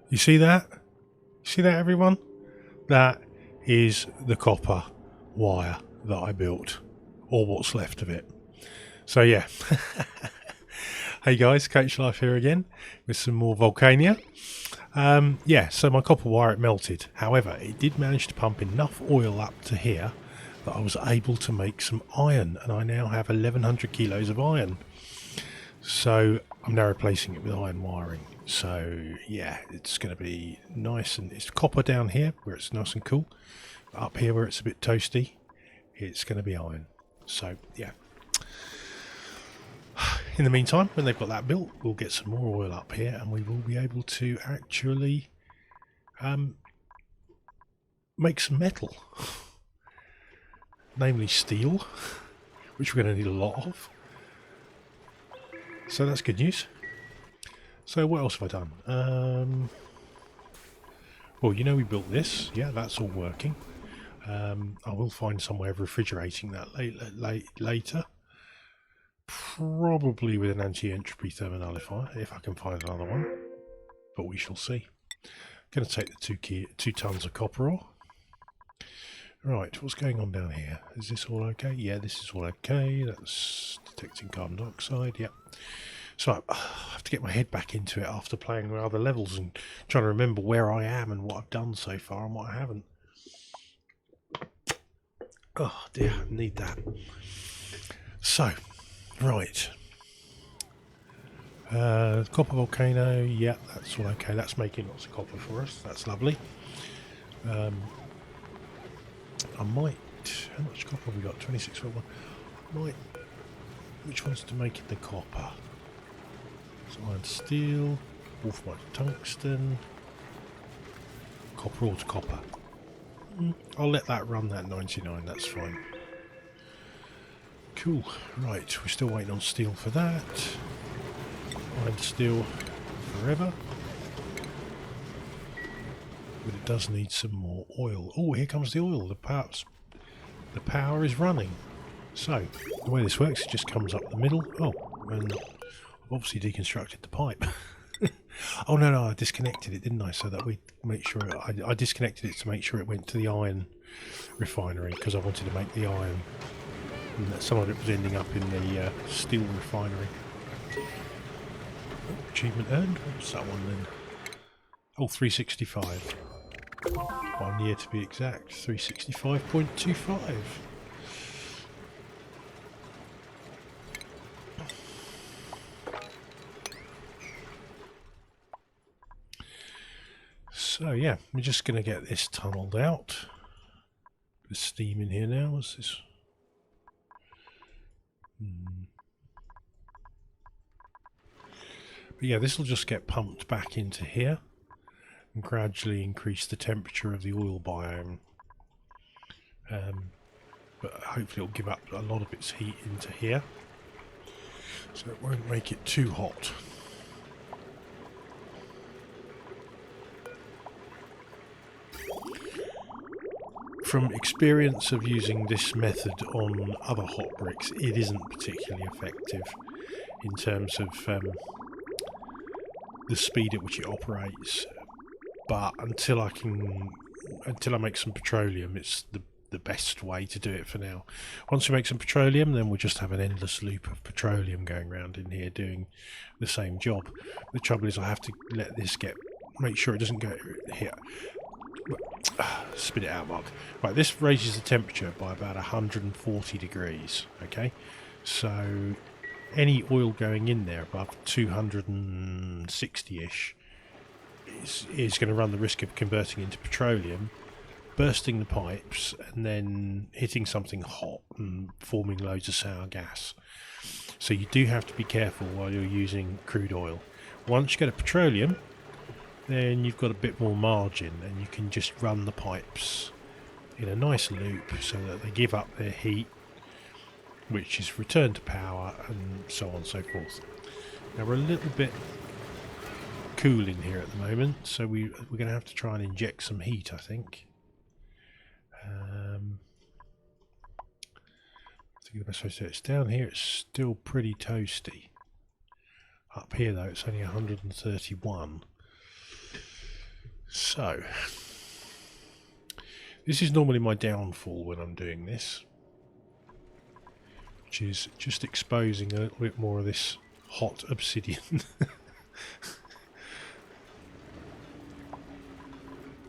You see that? See that, everyone? That is the copper wire that I built, or what's left of it. So yeah. Hey guys, Coach Life here again with some more Volcania. Yeah, so my copper wire, it melted. However, it did manage to pump enough oil up to here that I was able to make some iron, and I now have 1100 kilos of iron. So I'm now replacing it with iron wiring. So yeah, it's going to be nice, and it's copper down here where it's nice and cool. Up here where it's a bit toasty, it's going to be iron. So yeah. In the meantime, when they've got that built, we'll get some more oil up here, and we will be able to actually make some metal, namely steel, which we're going to need a lot of. So that's good news. So what else have I done? Well, you know, we built this. Yeah, that's all working. I will find some way of refrigerating that later. Probably with an anti-entropy thermonullifier, if I can find another one. But we shall see. Going to take the 2 tons of copper ore. Right, what's going on down here? Is this all okay? Yeah, this is all okay. That's detecting carbon dioxide. Yep. So I have to get my head back into it after playing with other levels and trying to remember where I am and what I've done so far and what I haven't. Oh dear, I need that. So, right. Copper volcano, yeah, that's all okay. That's making lots of copper for us. That's lovely. I might. How much copper have we got? 26.1. Might. Which one's to make it the copper? So iron steel, wolframite tungsten, copper ore to copper. I'll let that run that 99. That's fine. Cool. Right, we're still waiting on steel for that. Iron steel forever. But it does need some more oil. Oh, here comes the oil. The power is running. So, the way this works, it just comes up the middle. Oh, and I've obviously deconstructed the pipe. Oh, no, I disconnected it, didn't I? So that we make sure... I disconnected it to make sure it went to the iron refinery, because I wanted to make the iron. And that some of it was ending up in the steel refinery. Oh, achievement earned. What's that one then? Oh, 365. 1 year to be exact. 365.25. So yeah, we're just going to get this tunnelled out. There's steam in here now. What's this? But yeah, this will just get pumped back into here and gradually increase the temperature of the oil biome. But hopefully it'll give up a lot of its heat into here, so it won't make it too hot. From experience of using this method on other hot bricks, it isn't particularly effective in terms of the speed at which it operates. But until I make some petroleum, it's the best way to do it for now. Once we make some petroleum, then we'll just have an endless loop of petroleum going around in here doing the same job. The trouble is I have to let this make sure it doesn't go here. Spit it out, Mark. Right, this raises the temperature by about 140 degrees. Okay, so any oil going in there above 260-ish is going to run the risk of converting into petroleum, bursting the pipes, and then hitting something hot and forming loads of sour gas. So you do have to be careful while you're using crude oil. Once you get a petroleum, then you've got a bit more margin, and you can just run the pipes in a nice loop so that they give up their heat, which is returned to power, and so on and so forth. Now we're a little bit cool in here at the moment, so we're going to have to try and inject some heat, I think. I think the best way to do it is down here. It's still pretty toasty. Up here though, it's only 131. So, this is normally my downfall when I'm doing this, which is just exposing a little bit more of this hot obsidian.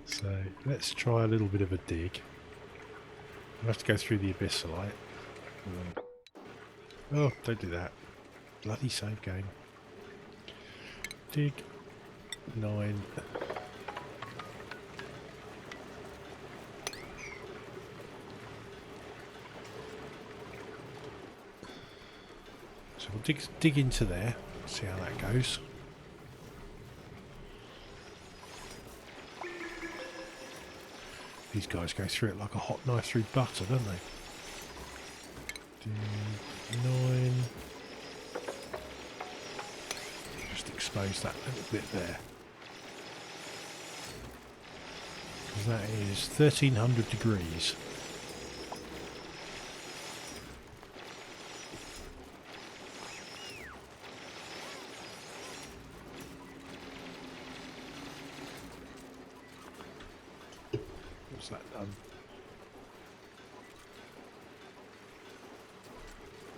So, let's try a little bit of a dig. I'll have to go through the abyssalite. Oh, don't do that. Bloody save game. Dig 9. So we'll dig into there, see how that goes. These guys go through it like a hot knife through butter, don't they? Dig 9. Just expose that little bit there. Because that is 1300 degrees. What's that done?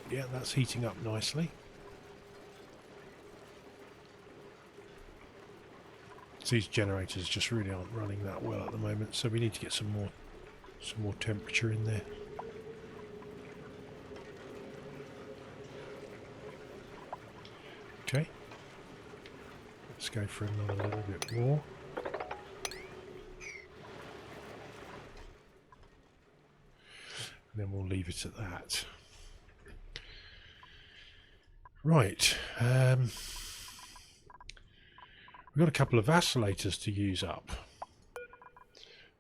Yeah, that's heating up nicely. These generators just really aren't running that well at the moment, so we need to get some more temperature in there. Okay, let's go for another little bit more. And then we'll leave it at that. Right, we've got a couple of vacillator's to use up.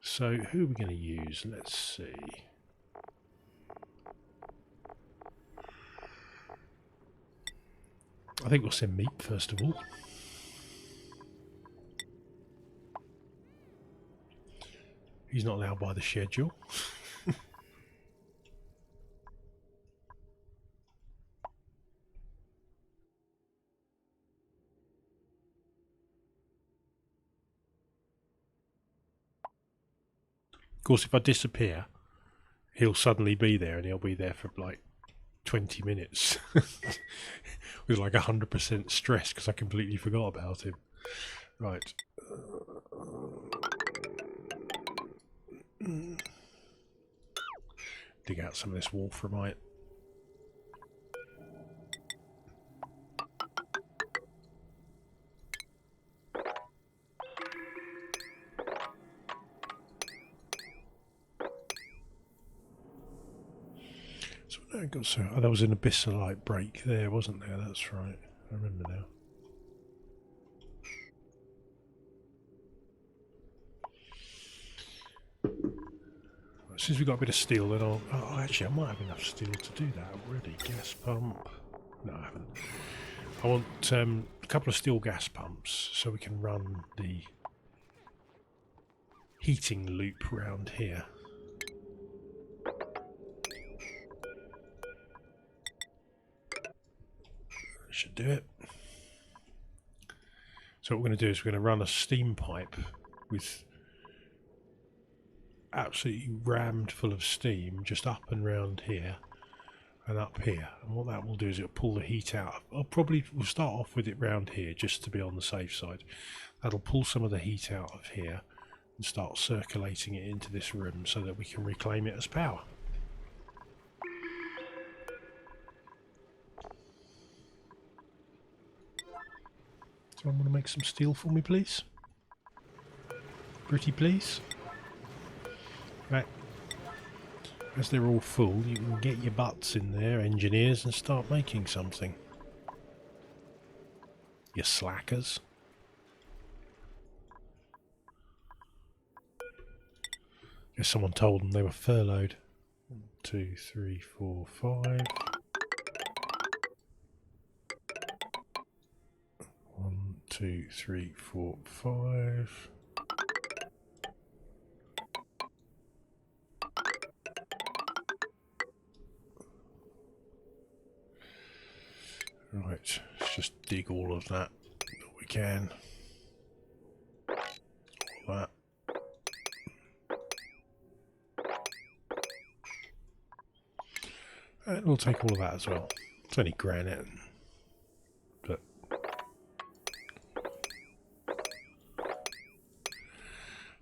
So who are we going to use? Let's see. I think we'll send Meat first of all. He's not allowed by the schedule. Of course, if I disappear, he'll suddenly be there, and he'll be there for like 20 minutes with like 100% stress because I completely forgot about him. Right. Dig out some of this wolframite. So there was an abyssalite break there, wasn't there? That's right. I remember now. Since we've got a bit of steel, then I'll... Oh, actually, I might have enough steel to do that already. Gas pump. No, I haven't. I want a couple of steel gas pumps so we can run the heating loop round here. Should do it. So what we're going to do is we're going to run a steam pipe with absolutely rammed full of steam just up and round here and up here, and what that will do is it'll pull the heat out. We'll start off with it round here just to be on the safe side. That'll pull some of the heat out of here and start circulating it into this room so that we can reclaim it as power. Someone want to make some steel for me, please? Pretty please? Right. As they're all full, you can get your butts in there, engineers, and start making something. You slackers. Guess someone told them they were furloughed. 1, 2, 3, 4, 5. 1, 2, 3, 4, 5. Right, let's just dig all of that we can. All that. We'll take all of that as well. It's only granite, but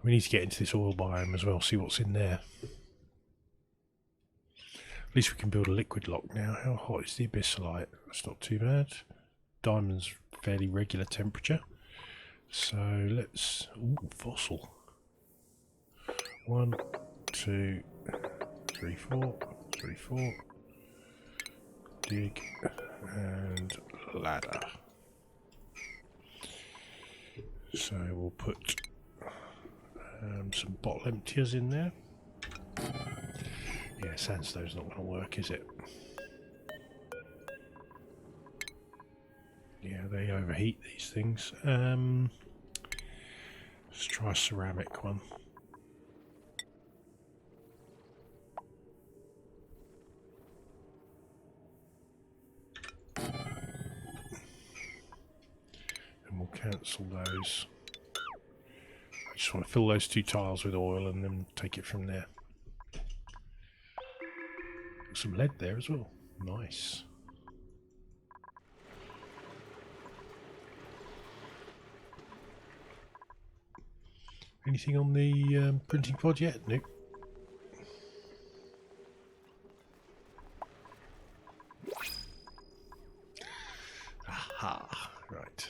we need to get into this oil biome as well, see what's in there. At least we can build a liquid lock now. How hot is the abyssalite? That's not too bad. Diamond's fairly regular temperature. So let's... Ooh, fossil. 1, 2, 3, 4, 3, 4. Dig and ladder. So we'll put some bottle emptiers in there. Yeah, sandstone's not going to work, is it? Yeah, they overheat these things. Let's try a ceramic one. And we'll cancel those. I just want to fill those 2 tiles with oil and then take it from there. Some lead there as well. Nice. Anything on the printing pod yet? Nope. Aha. Right.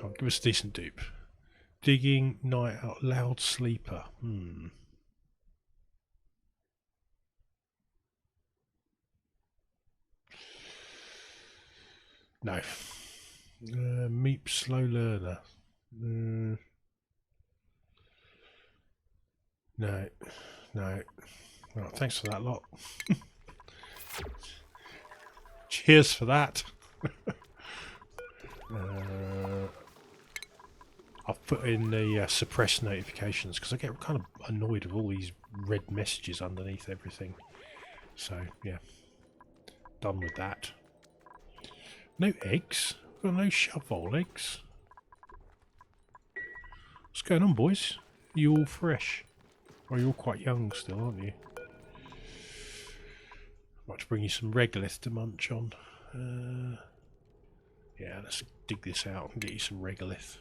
Oh, give us a decent dupe. Digging, night out, loud sleeper. No. Meep, slow learner. No. No. Right, thanks for that lot. Cheers for that. I've put in the suppress notifications because I get kind of annoyed with all these red messages underneath everything. So, yeah. Done with that. No eggs? Got no shovel eggs? What's going on, boys? Are you all fresh? Or are you all quite young still, aren't you? Might to bring you some regolith to munch on. Yeah, let's dig this out and get you some regolith.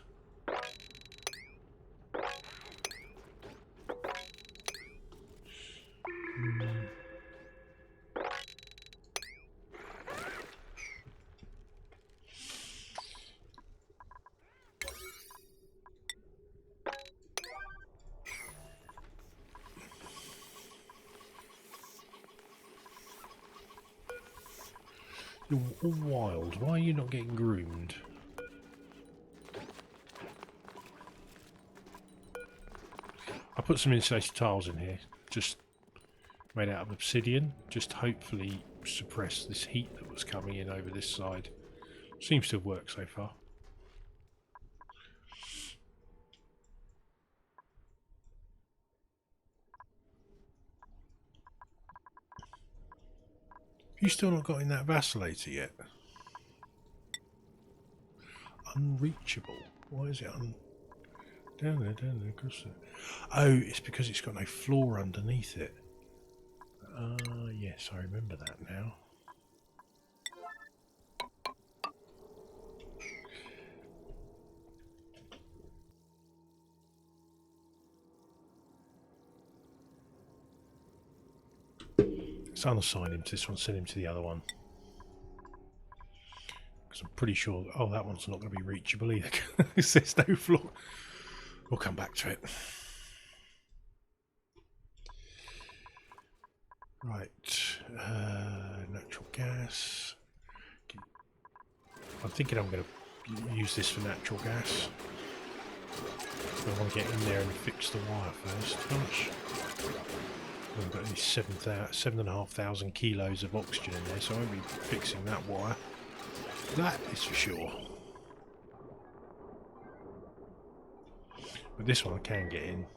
You're all wild. Why are you not getting groomed? I put some insulated tiles in here, just made out of obsidian, just hopefully suppress this heat that was coming in over this side. Seems to have worked so far. Have you still not got in that vacillator yet? Unreachable. Why is it down there, across there? Oh, it's because it's got no floor underneath it. Yes, I remember that now. Let's unassign him to this one, send him to the other one. Because I'm pretty sure... Oh, that one's not going to be reachable either. Because there's no floor. We'll come back to it. Right. Natural gas. I'm thinking I'm going to use this for natural gas. I want to get in there and fix the wire first. How much? We've got only 7,500 kilos of oxygen in there, so I won't be fixing that wire. That is for sure. But this one I can get in.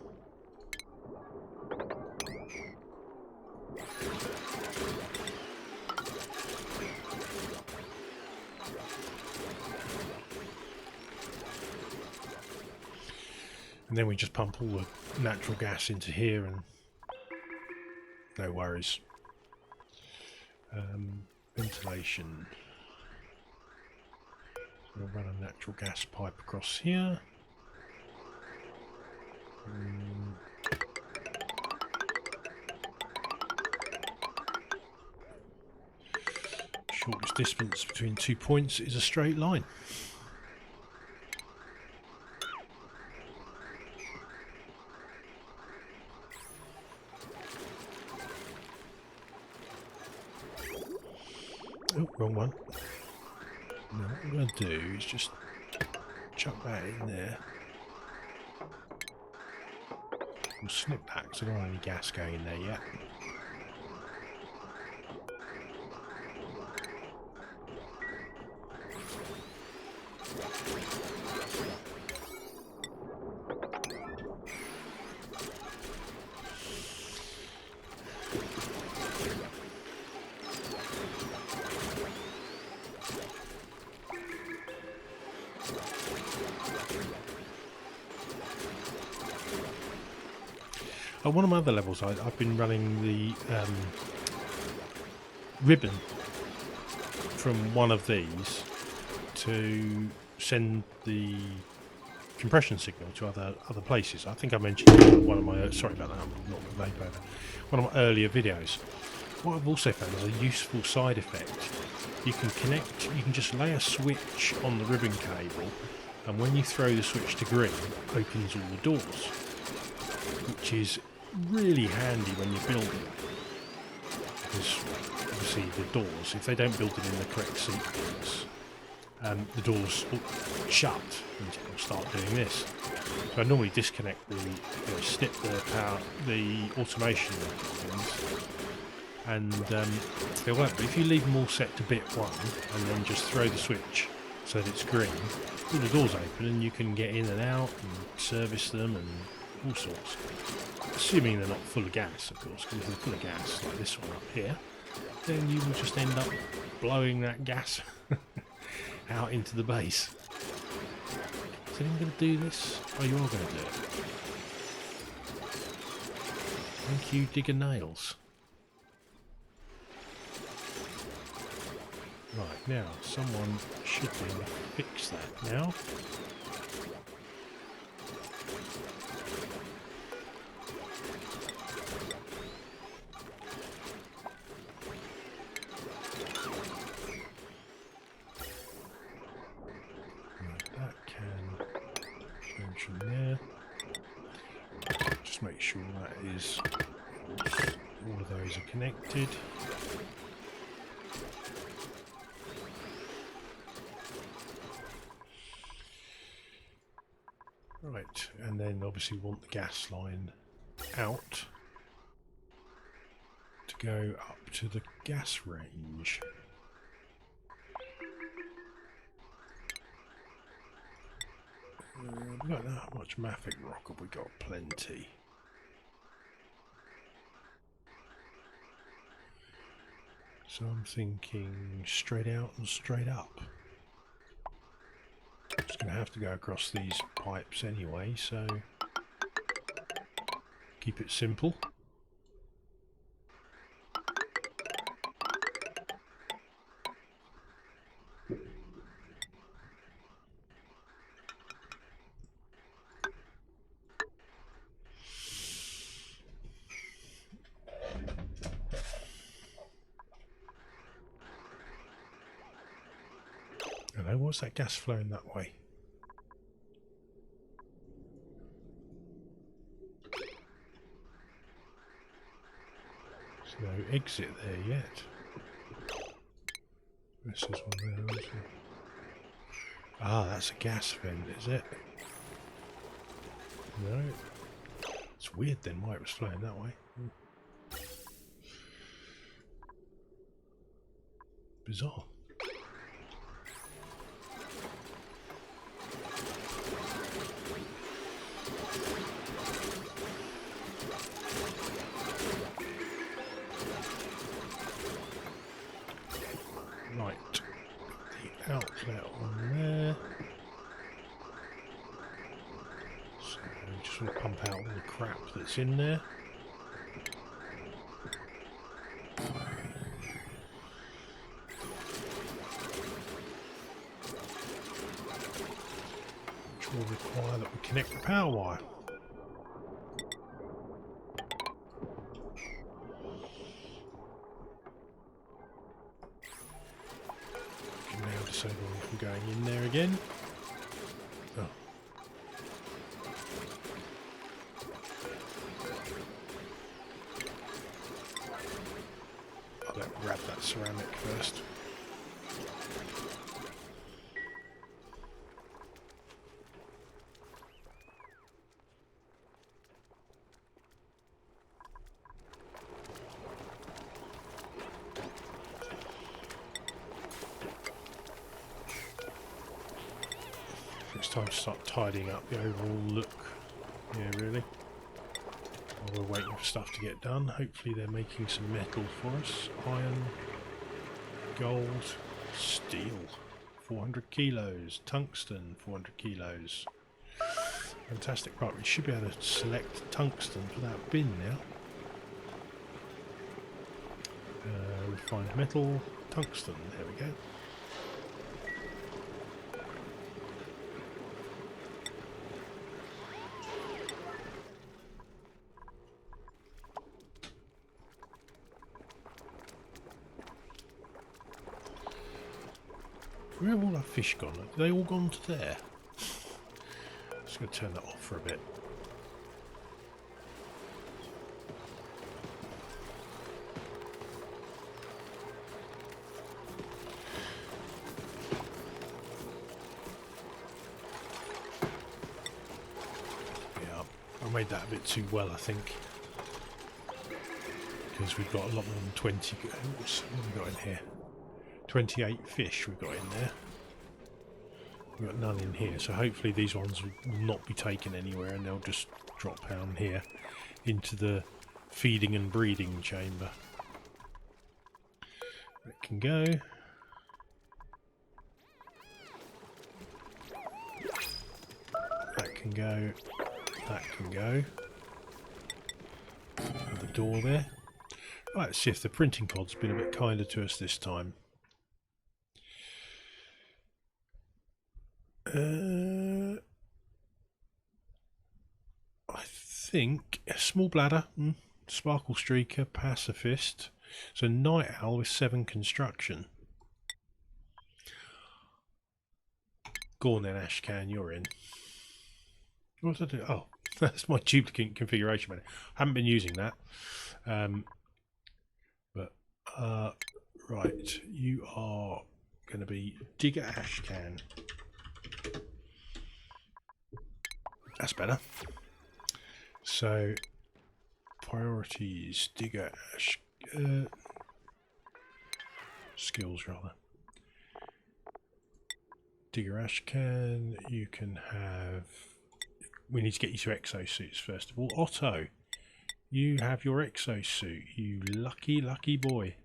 And then we just pump all the natural gas into here and no worries. Ventilation. So we'll run a natural gas pipe across here. Shortest distance between 2 points is a straight line. Oh, wrong one. No, what I'm going to do is just chuck that in there. We'll snip that because I don't want any gas going in there yet. On one of my other levels, I've been running the ribbon from one of these to send the compression signal to other places. I think I mentioned it in one of my sorry about that, I'm not makeover. One of my earlier videos. What I've also found is a useful side effect. You can just lay a switch on the ribbon cable, and when you throw the switch to green, it opens all the doors, which is really handy when you're building, because obviously the doors, if they don't build it in the correct sequence, the doors will shut and it'll start doing this. So I normally disconnect snip the power, the automation things, and they won't. But if you leave them all set to bit 1 and then just throw the switch so that it's green, all the doors open and you can get in and out and service them and all sorts. Assuming they're not full of gas, of course, because if they're full of gas, like this one up here, then you will just end up blowing that gas out into the base. Is anyone going to do this? Oh, you are going to do it. Thank you, Digger Nails. Right, now, someone should be able to fix that now. Just make sure that is all of those are connected. Right, and then obviously we want the gas line out to go up to the gas range. We got that much mafic rock, have we got? Plenty. So I'm thinking straight out and straight up. It's going to have to go across these pipes anyway, so keep it simple. Hello, what's that gas flowing that way? There's no exit there yet. This is one there, isn't it? Ah, that's a gas vent, is it? No. It's weird then why it was flowing that way. Bizarre. Right, the outlet on there. So just want to pump out all the crap that's in there. Which will require that we connect the power wire. We can now disable them from going in there again. Oh. I'll grab that ceramic first. It's time to start tidying up the overall look. Yeah, really. While we're waiting for stuff to get done, hopefully they're making some metal for us. Iron, gold, steel, 400 kilos, tungsten, 400 kilos. Fantastic. Right, we should be able to select tungsten for that bin now. Refined metal, tungsten, there we go. Where have all our fish gone? Have they all gone to there? Just going to turn that off for a bit. Yeah, I made that a bit too well, I think. Because we've got a lot more than 20. What have we got in here? 28 fish we've got in there. We've got none in here, so hopefully these ones will not be taken anywhere and they'll just drop down here into the feeding and breeding chamber. It can go. That can go. That can go. And the door there. Right, let's see if the printing pod's been a bit kinder to us this time. I think a small bladder, sparkle streaker, pacifist. So night owl with 7 construction. Go on then, Ashcan, you're in. What did I do? Oh, that's my duplicate configuration menu. I haven't been using that. Right, you are going to be Digger Ashcan. That's better. So, priorities, Digger Ash... skills, rather. Digger Ashcan, you can have... We need to get you to exosuits first of all. Otto, you have your exosuit, you lucky, lucky boy.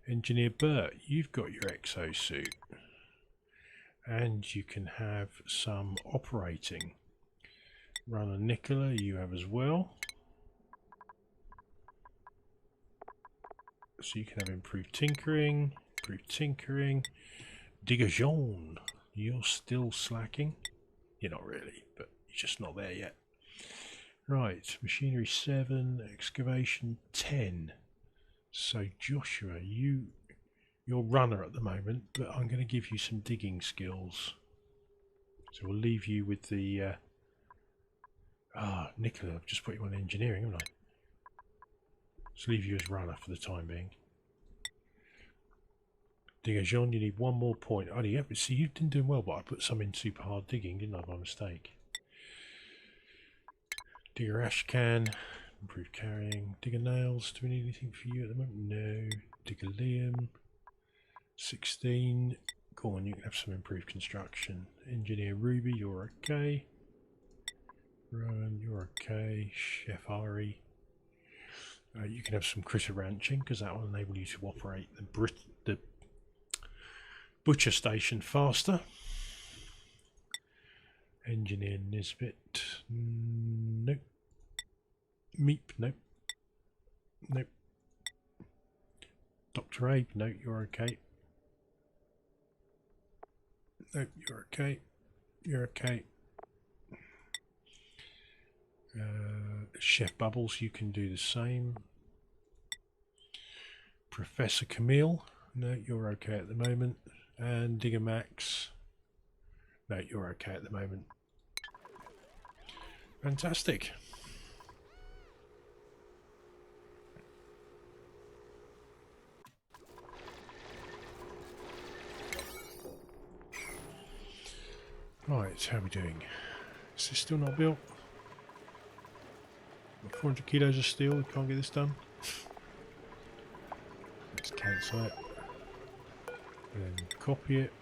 Engineer Bert, you've got your exosuit. And you can have some operating. Runner Nicola, you have as well. So you can have improved tinkering. Digger Jean, you're still slacking. You're not really, but you're just not there yet. Right, machinery 7, excavation 10. So Joshua, you're runner at the moment, but I'm going to give you some digging skills. So we'll leave you with the... Nicola, I've just put you on engineering, haven't I? Let's leave you as runner for the time being. Digger Jean, you need 1 more point. Oh, yeah, but see, you've been doing well, but I put some in super hard digging, didn't I, by mistake? Digger Ashcan, improved carrying. Digger Nails, do we need anything for you at the moment? No. Digger Liam, 16. Go on, you can have some improved construction. Engineer Ruby, you're okay. Rowan, you're okay. Chef Ari, you can have some critter ranching because that will enable you to operate the butcher station faster. Engineer Nisbet, Nope. Meep. Nope. Nope. Dr. Abe. No, you're okay. Nope, you're okay. You're okay. Chef Bubbles, you can do the same. Professor Camille, no, you're okay at the moment. And Digger Max, no, you're okay at the moment. Fantastic. Right, how are we doing? Is this still not built? 400 kilos of steel, we can't get this done. Let's cancel it. And then copy it.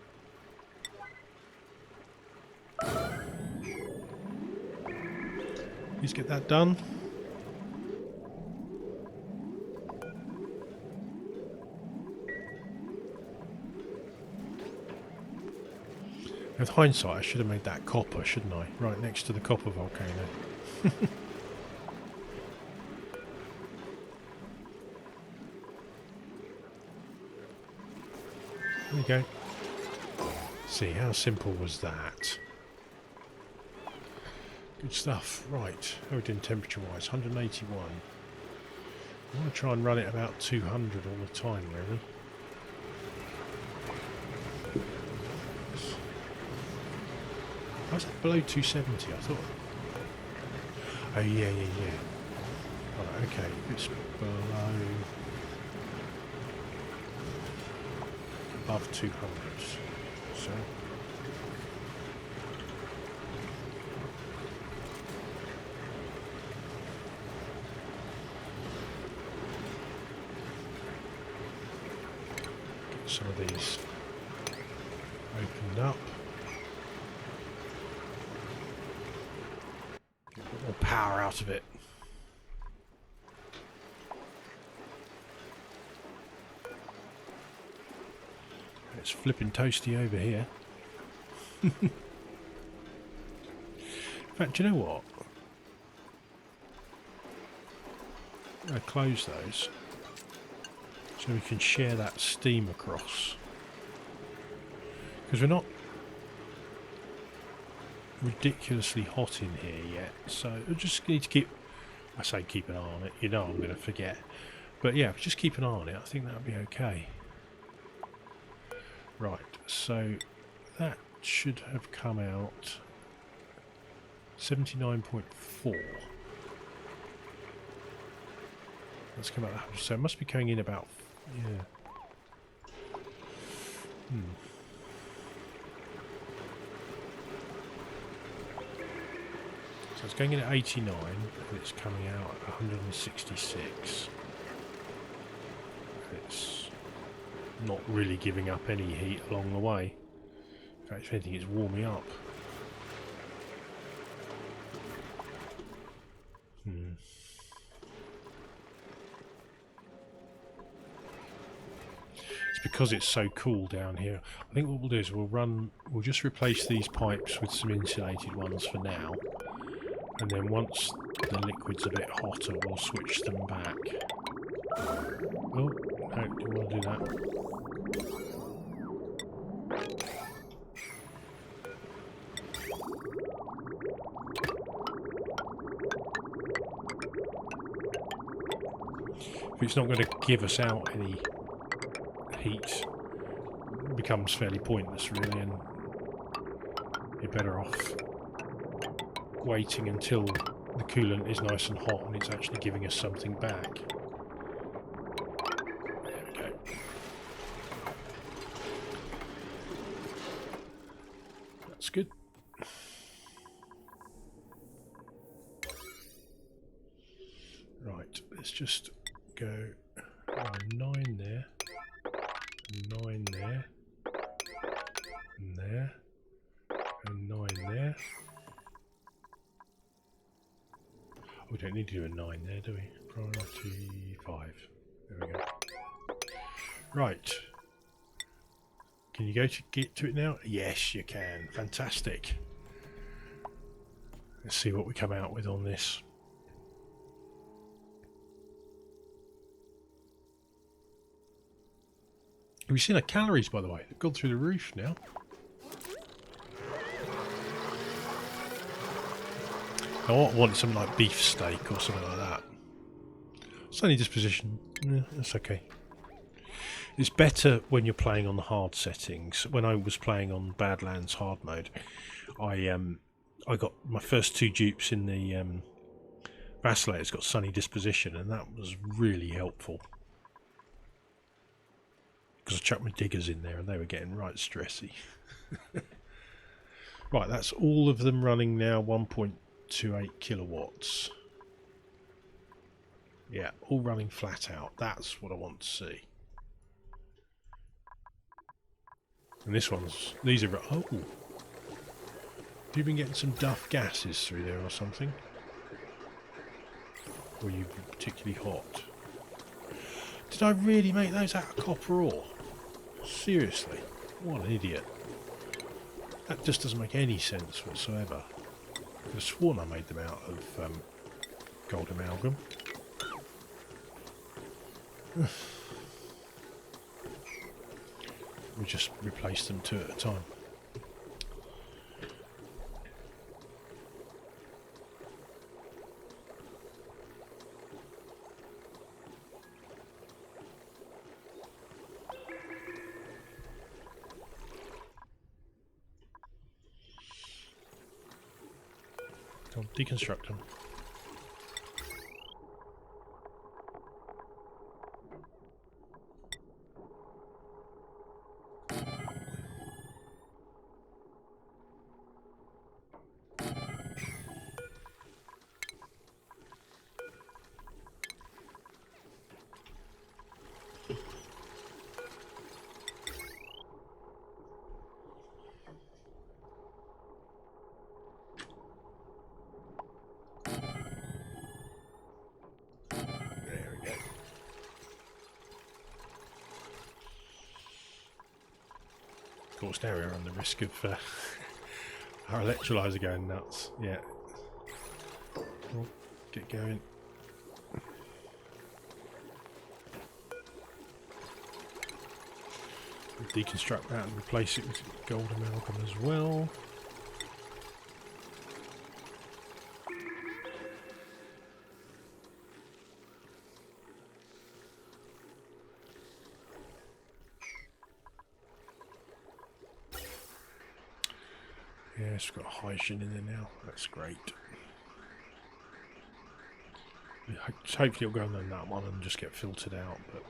Please get that done. With hindsight, I should have made that copper, shouldn't I? Right next to the copper volcano. There you go. See, how simple was that? Good stuff. Right, how are we doing temperature-wise? 181. I want to try and run it about 200 all the time, really. Why is that below 270? I thought... Oh, yeah. Right, okay, it's below... above 200. So... get some of these opened up. Get a bit more power out of it. It's flipping toasty over here. In fact, do you know what? I'm going to close those so we can share that steam across. Because we're not ridiculously hot in here yet, so we just need to keep... I say keep an eye on it, you know I'm going to forget. But yeah, just keep an eye on it, I think that'll be okay. Right, so that should have come out 79.4. Let's come out, so it must be going in about, yeah. So it's going in at 89, and it's coming out at 166. It's not really giving up any heat along the way. In fact, if anything, it's warming up. It's because it's so cool down here. I think what we'll do is we'll just replace these pipes with some insulated ones for now. And then once the liquid's a bit hotter, we'll switch them back. Oh, no, didn't want to do that. If it's not going to give us out any heat, it becomes fairly pointless really, and you're better off waiting until the coolant is nice and hot and it's actually giving us something back. There we go. That's good. Right, let's just go 9 there, 9 there, and there, and 9 there. We don't need to do a 9 there, do we? Priority 5. There we go. Right. Can you go to get to it now? Yes, you can. Fantastic. Let's see what we come out with on this. Have you seen our calories, by the way? They've gone through the roof now. I want something like beef steak or something like that. Sunny disposition. Yeah, that's okay. It's better when you're playing on the hard settings. When I was playing on Badlands hard mode, I got my first 2 dupes in the Vacillator's got sunny disposition, and that was really helpful. Because I chucked my diggers in there and they were getting right stressy. Right, that's all of them running now, 1.28 kilowatts. Yeah, all running flat out. That's what I want to see. And these are, oh, have you been getting some duff gases through there or something? Or are you particularly hot? Did I really make those out of copper ore? Seriously, what an idiot. That just doesn't make any sense whatsoever. I could have sworn I made them out of gold amalgam. We just replaced them 2 at a time. I'll deconstruct them. Of course, now we're on the risk of our electrolyzer going nuts. Yeah. Oh, get going. We'll deconstruct that and replace it with gold amalgam as well. Yes, we've got hydrogen in there now. That's great. Hopefully it'll go on that one and just get filtered out, but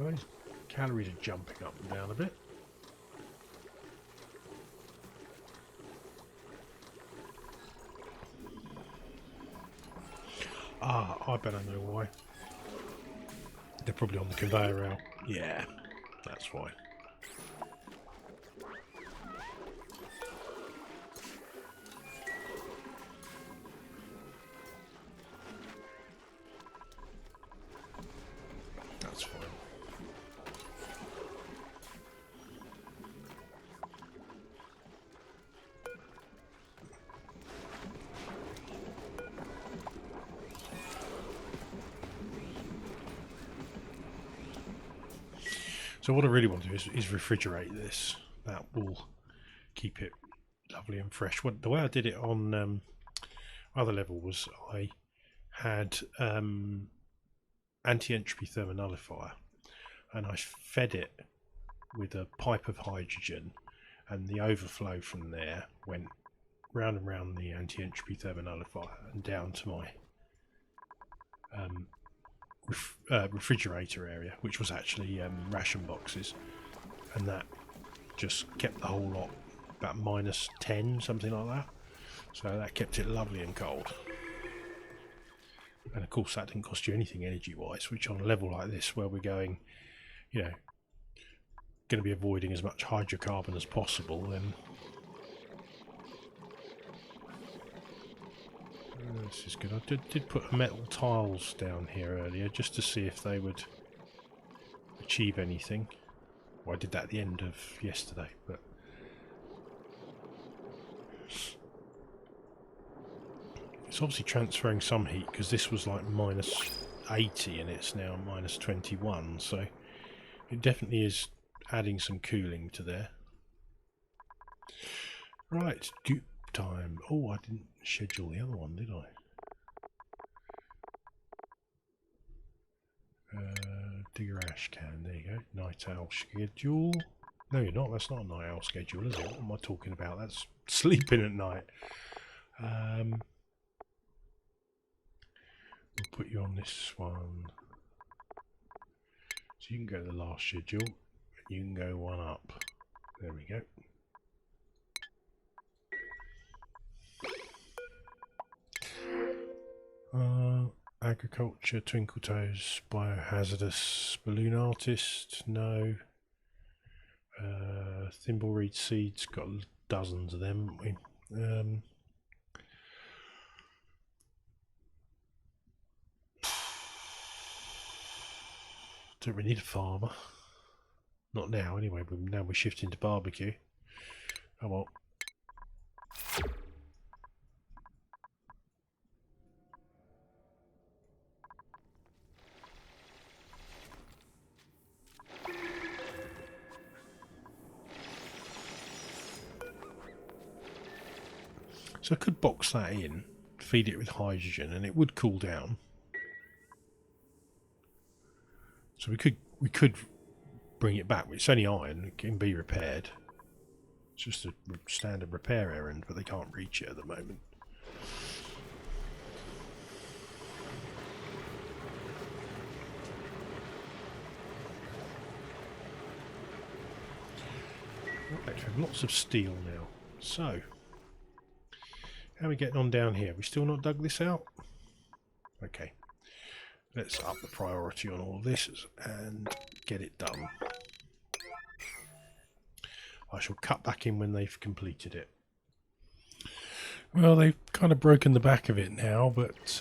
oh, these calories are jumping up and down a bit. Ah, I bet I know why. They're probably on the conveyor rail. Yeah, that's why. That's fine. So what I really want to do is refrigerate this. That will keep it lovely and fresh. The way I did it on other level was I had anti-entropy thermonullifier, and I fed it with a pipe of hydrogen, and the overflow from there went round and round the anti-entropy thermonullifier and down to my refrigerator area, which was actually ration boxes, and that just kept the whole lot about -10, something like that. So that kept it lovely and cold. And of course that didn't cost you anything energy wise, which on a level like this where we're going, you know, going to be avoiding as much hydrocarbon as possible, then this is good. I did put metal tiles down here earlier just to see if they would achieve anything. Well, I did that at the end of yesterday, but it's obviously transferring some heat because this was like minus 80 and it's now minus 21, so it definitely is adding some cooling to there. Right, dupe time. Oh, I didn't schedule the other one, did I? Digger ash can, there you go. Night owl schedule. No, you're not. That's not a night owl schedule, is it? What am I talking about? That's sleeping at night. We'll put you on this one. So you can go to the last schedule. You can go one up. There we go. Agriculture, Twinkle Toes, Biohazardous, Balloon Artist, no. Thimbleweed Seeds, got dozens of them, haven't we? Don't really need a farmer. Not now, anyway. Now we're shifting to barbecue. Oh well. So I could box that in, feed it with hydrogen, and it would cool down. So we could bring it back. It's only iron; it can be repaired. It's just a standard repair errand, but they can't reach it at the moment. Right, we have lots of steel now. So, how are we getting on down here? We still not dug this out? Okay. Let's up the priority on all of this and get it done. I shall cut back in when they've completed it. Well, they've kind of broken the back of it now, but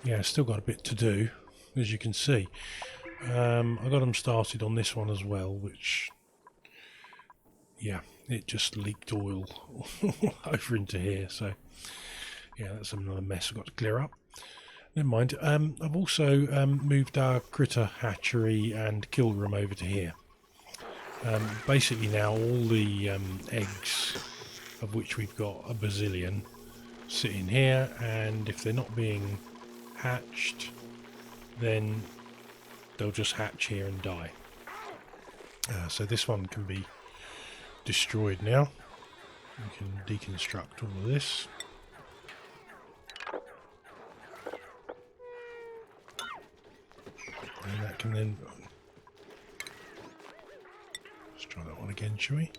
yeah, still got a bit to do, as you can see. I got them started on this one as well, which, yeah, it just leaked oil over into here, so yeah, that's another mess I've got to clear up. Never mind. I've also moved our critter hatchery and kill room over to here. Basically now all the eggs, of which we've got a bazillion, sit in here, and if they're not being hatched, then they'll just hatch here and die. So this one can be destroyed now. We can deconstruct all of this. And that can then... Let's try that one again, shall we?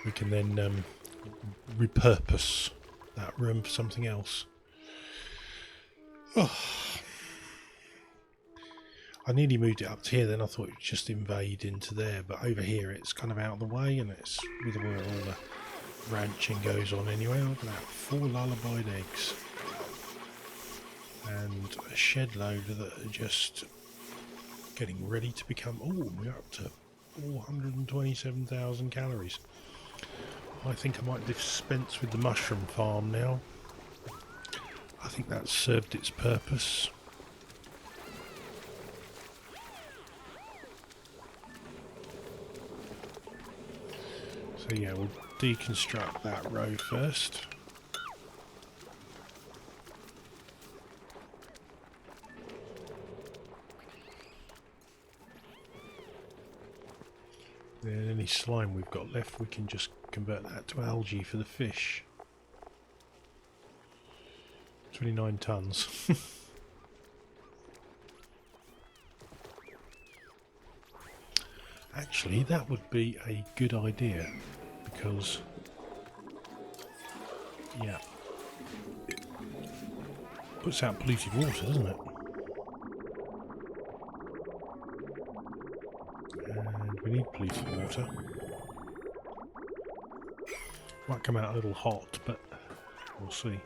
We can then repurpose that room for something else. Oh. I nearly moved it up to here, then I thought it would just invade into there, but over here it's kind of out of the way, and it's with where all the ranching goes on anyway. Look at that, 4 lullabied eggs. And a shed load that are just getting ready to become... Oh, we're up to 427,000 calories. I think I might dispense with the mushroom farm now. I think that's served its purpose. So yeah, we'll deconstruct that row first. Then any slime we've got left, we can just convert that to algae for the fish. 29 tons. Actually, that would be a good idea, because, yeah, Puts out polluted water, doesn't it? And we need polluted water. Might come out a little hot, but we'll see.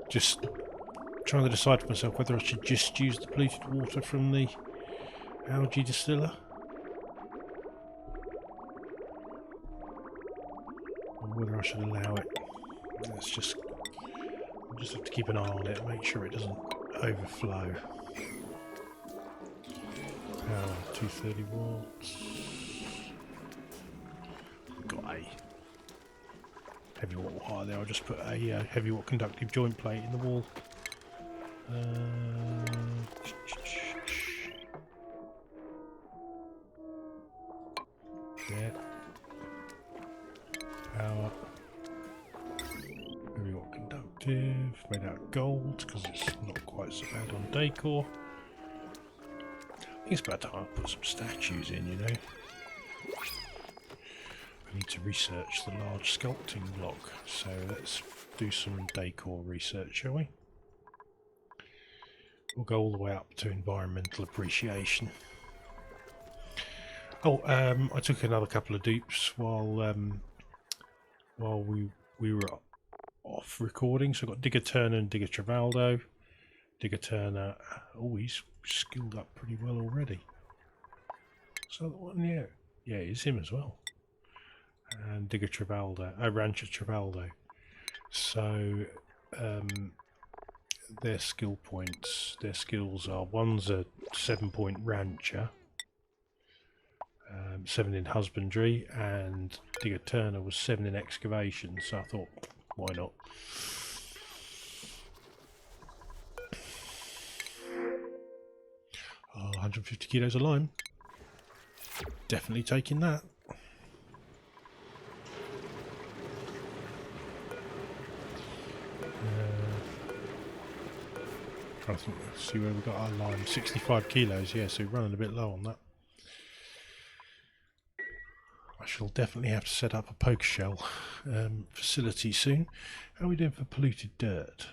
Just trying to decide for myself whether I should just use the polluted water from the algae distiller, or whether I should allow it. I'll just have to keep an eye on it, make sure it doesn't overflow. Power 230 watts. Got a heavy watt wire there. I'll just put a heavy watt conductive joint plate in the wall. There. Power. Heavy watt conductive. Made out of gold because it's not quite so bad on decor. I think it's about time I put some statues in, you know. I need to research the large sculpting block, so let's do some decor research, shall we? We'll go all the way up to environmental appreciation. Oh, I took another couple of dupes while we were off recording. So I've got Digger Turner and Digger Travaldo. Digger Turner, oh, he's skilled up pretty well already. So the one, yeah, it's him as well. And Digger Travaldo, Rancher Travaldo. So their skill points, their skills are, one's a 7-point rancher, 7 in husbandry, and Digger Turner was 7 in excavation. So I thought, why not? Oh, 150 kilos of lime. Definitely taking that. Trying to see where we got our lime. 65 kilos, yeah, so we're running a bit low on that. I shall definitely have to set up a poker shell facility soon. How are we doing for polluted dirt?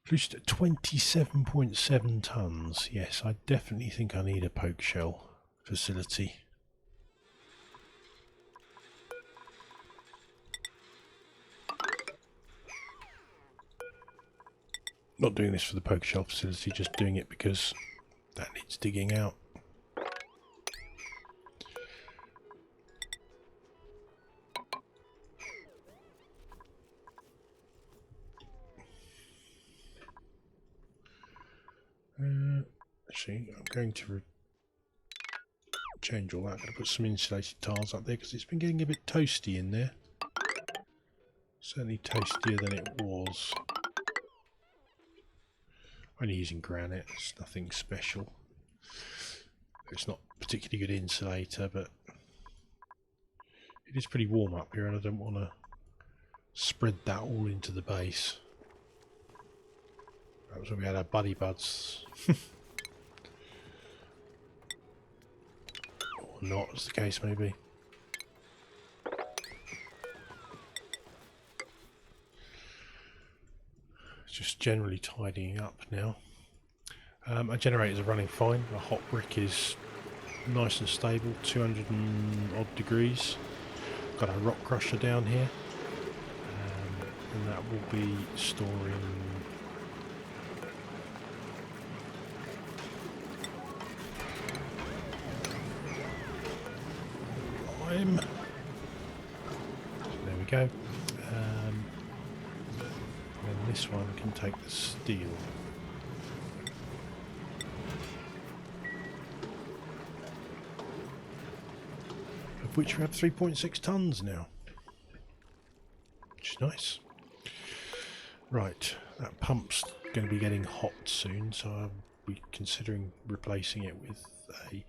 Polluted at 27.7 tonnes. Yes, I definitely think I need a poker shell facility. Not doing this for the poker shell facility, just doing it because that needs digging out. Actually, I'm going to change all that. I'm going to put some insulated tiles up there because it's been getting a bit toasty in there. Certainly toastier than it was. Only using granite, it's nothing special. It's not particularly good insulator, but it is pretty warm up here and I don't want to spread that all into the base. That was when we had our buddy buds. Or not, as the case may be. Just generally tidying up now. Our generators are running fine. Our hot brick is nice and stable, 200 and odd degrees. Got a rock crusher down here, and that will be storing lime. There we go. And this one can take the steel. Of which we have 3.6 tons now. Which is nice. Right, that pump's going to be getting hot soon, so I'll be considering replacing it with a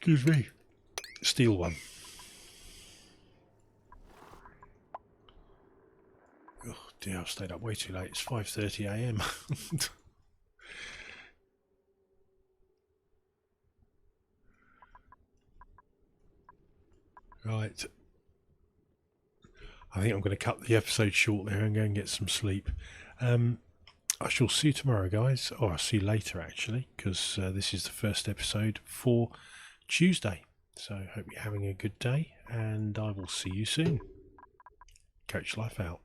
Excuse me. Steel one. Oh dear, I've stayed up way too late. It's 5:30 AM. Right. I think I'm going to cut the episode short there and go and get some sleep. I shall see you tomorrow, guys. Or I'll see you later, actually, because this is the first episode for Tuesday. So I hope you're having a good day, and I will see you soon. Coach Life out.